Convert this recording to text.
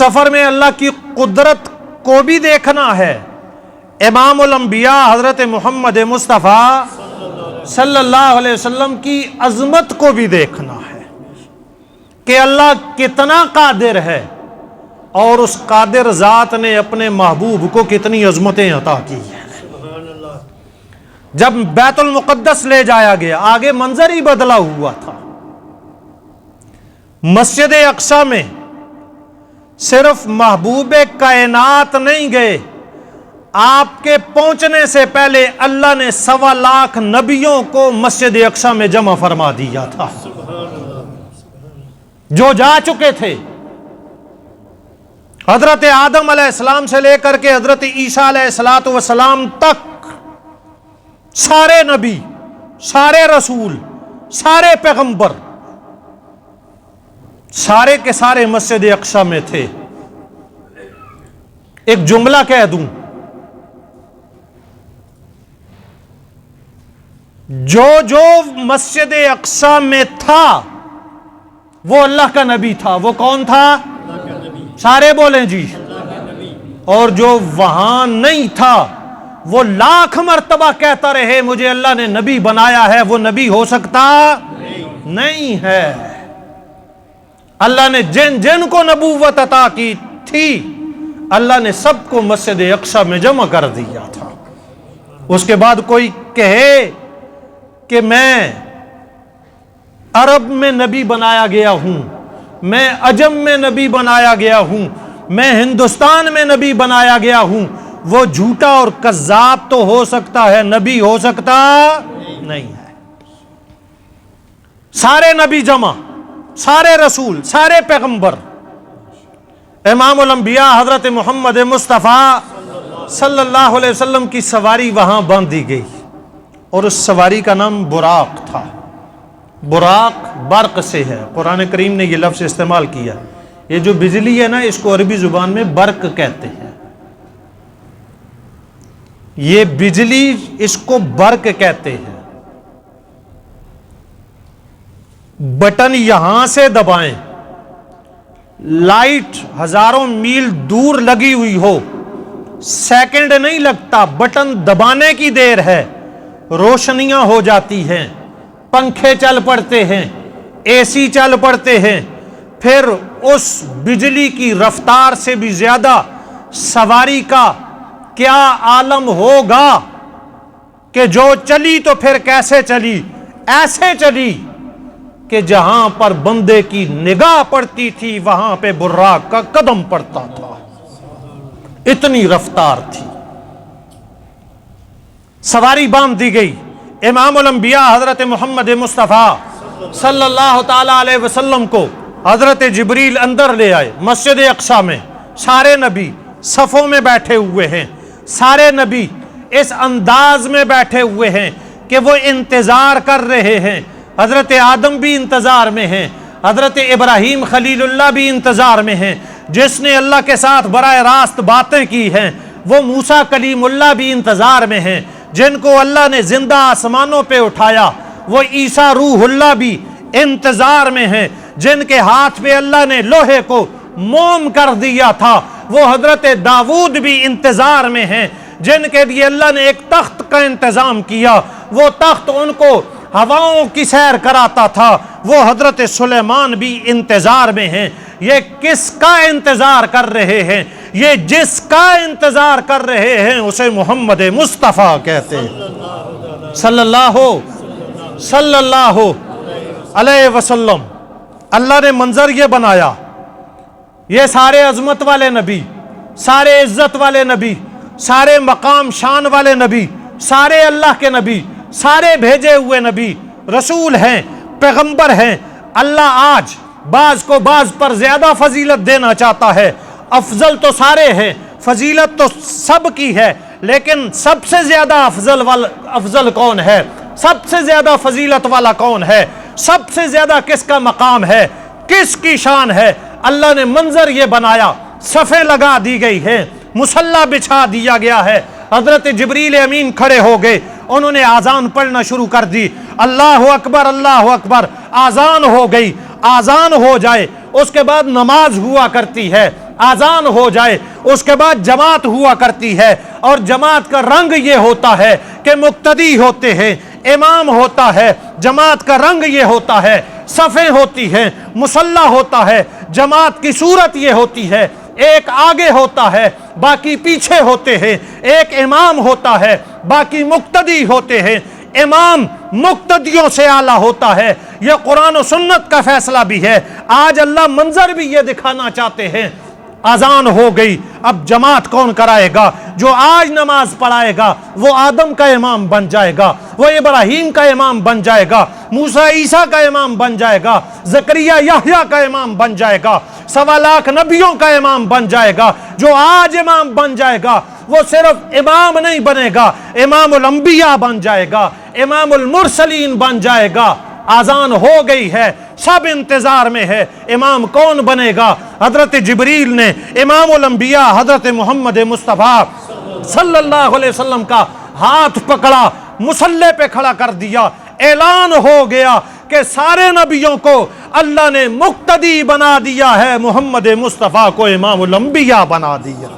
سفر میں اللہ کی قدرت کو بھی دیکھنا ہے، امام الانبیاء حضرت محمد مصطفیٰ صلی اللہ علیہ وسلم کی عظمت کو بھی دیکھنا ہے کہ اللہ کتنا قادر ہے، اور اس قادر ذات نے اپنے محبوب کو کتنی عظمتیں عطا کی ہیں۔ جب بیت المقدس لے جایا گیا، آگے منظر ہی بدلا ہوا تھا۔ مسجد اقصی میں صرف محبوب کائنات نہیں گئے، آپ کے پہنچنے سے پہلے اللہ نے 1.25 لاکھ نبیوں کو مسجد اقصی میں جمع فرما دیا تھا، جو جا چکے تھے۔ حضرت آدم علیہ السلام سے لے کر کے حضرت عیسیٰ علیہ السلام تک سارے نبی، سارے رسول، سارے پیغمبر، سارے کے سارے مسجد اقصی میں تھے۔ ایک جملہ کہہ دوں، جو مسجد اقصی میں تھا وہ اللہ کا نبی تھا۔ وہ کون تھا؟ سارے بولیں جی۔ اور جو وہاں نہیں تھا وہ لاکھ مرتبہ کہتا رہے مجھے اللہ نے نبی بنایا ہے، وہ نبی ہو سکتا نہیں ہے۔ اللہ نے جن جن کو نبوت عطا کی تھی، اللہ نے سب کو مسجد اقصی میں جمع کر دیا تھا۔ اس کے بعد کوئی کہے کہ میں عرب میں نبی بنایا گیا ہوں، میں عجم میں نبی بنایا گیا ہوں، میں ہندوستان میں نبی بنایا گیا ہوں، وہ جھوٹا اور کذاب تو ہو سکتا ہے، نبی ہو سکتا نہیں ہے۔ سارے نبی جمع، سارے رسول، سارے پیغمبر، امام الانبیاء حضرت محمد مصطفیٰ صلی اللہ علیہ وسلم کی سواری وہاں باندھی گئی، اور اس سواری کا نام براق تھا۔ براق برق سے ہے، قرآن کریم نے یہ لفظ استعمال کیا۔ یہ جو بجلی ہے نا، اس کو عربی زبان میں برق کہتے ہیں۔ یہ بجلی، اس کو برق کہتے ہیں۔ بٹن یہاں سے دبائیں، لائٹ ہزاروں میل دور لگی ہوئی ہو، سیکنڈ نہیں لگتا، بٹن دبانے کی دیر ہے، روشنیاں ہو جاتی ہیں، پنکھے چل پڑتے ہیں، اے سی چل پڑتے ہیں۔ پھر اس بجلی کی رفتار سے بھی زیادہ سواری کا کیا عالم ہوگا کہ جو چلی تو پھر کیسے چلی؟ ایسے چلی کہ جہاں پر بندے کی نگاہ پڑتی تھی وہاں پہ براق کا قدم پڑتا تھا، اتنی رفتار تھی۔ سواری باندھ دی گئی، امام الانبیاء حضرت محمد مصطفیٰ صلی اللہ تعالی علیہ وسلم کو حضرت جبریل اندر لے آئے مسجد اقصی میں۔ سارے نبی صفوں میں بیٹھے ہوئے ہیں، سارے نبی اس انداز میں بیٹھے ہوئے ہیں کہ وہ انتظار کر رہے ہیں۔ حضرت آدم بھی انتظار میں ہیں، حضرت ابراہیم خلیل اللہ بھی انتظار میں ہیں، جس نے اللہ کے ساتھ براہ راست باتیں کی ہیں وہ موسیٰ کلیم اللہ بھی انتظار میں ہیں، جن کو اللہ نے زندہ آسمانوں پہ اٹھایا وہ عیسیٰ روح اللہ بھی انتظار میں ہیں، جن کے ہاتھ پہ اللہ نے لوہے کو موم کر دیا تھا وہ حضرت داؤد بھی انتظار میں ہیں، جن کے لیے اللہ نے ایک تخت کا انتظام کیا، وہ تخت ان کو ہواؤں کی سیر کراتا تھا، وہ حضرت سلیمان بھی انتظار میں ہیں۔ یہ کس کا انتظار کر رہے ہیں؟ یہ جس کا انتظار کر رہے ہیں اسے محمد مصطفیٰ کہتے ہیں صلی اللہ علیہ وسلم۔ اللہ نے منظر یہ بنایا، یہ سارے عظمت والے نبی، سارے عزت والے نبی، سارے مقام شان والے نبی، سارے اللہ کے نبی، سارے بھیجے ہوئے نبی، رسول ہیں، پیغمبر ہیں۔ اللہ آج بعض کو بعض پر زیادہ فضیلت دینا چاہتا ہے۔ افضل تو سارے ہیں، فضیلت تو سب کی ہے، لیکن سب سے زیادہ افضل کون ہے؟ سب سے زیادہ فضیلت والا کون ہے؟ سب سے زیادہ کس کا مقام ہے؟ کس کی شان ہے؟ اللہ نے منظر یہ بنایا، صفیں لگا دی گئی ہیں، مصلی بچھا دیا گیا ہے، حضرت جبریل امین کھڑے ہو گئے، انہوں نے آذان پڑھنا شروع کر دی، اللہ اکبر اللہ اکبر، آذان ہو گئی، آذان ہو جائے اس کے بعد نماز ہوا کرتی ہے، آذان ہو جائے اس کے بعد جماعت ہوا کرتی ہے، اور جماعت کا رنگ یہ ہوتا ہے کہ مقتدی ہوتے ہیں، امام ہوتا ہے، جماعت کا رنگ یہ ہوتا ہے، صفیں ہوتی ہیں، مصلی ہوتا ہے، جماعت کی صورت یہ ہوتی ہے، ایک آگے ہوتا ہے باقی پیچھے ہوتے ہیں، ایک امام ہوتا ہے باقی مقتدی ہوتے ہیں، امام مقتدیوں سے اعلیٰ ہوتا ہے۔ یہ قرآن و سنت کا فیصلہ بھی ہے۔ آج اللہ منظر بھی یہ دکھانا چاہتے ہیں، اذان ہو گئی، اب جماعت کون کرائے گا؟ جو آج نماز پڑھائے گا وہ آدم کا امام بن جائے گا، وہ ابراہیم کا امام بن جائے گا، موسیٰ عیسیٰ کا امام بن جائے گا، زکریا یحییٰ کا امام بن جائے گا، 1.25 لاکھ نبیوں کا امام بن جائے گا۔ جو آج امام بن جائے گا وہ صرف امام نہیں بنے گا، امام الانبیاء بن جائے گا، امام المرسلین بن جائے گا۔ آذان ہو گئی ہے، سب انتظار میں ہے امام کون بنے گا۔ حضرت جبریل نے امام الانبیاء حضرت محمد مصطفیٰ صلی اللہ علیہ وسلم کا ہاتھ پکڑا، مصلی پہ کھڑا کر دیا، اعلان ہو گیا کہ سارے نبیوں کو اللہ نے مقتدی بنا دیا ہے، محمد مصطفیٰ کو امام الانبیاء بنا دیا۔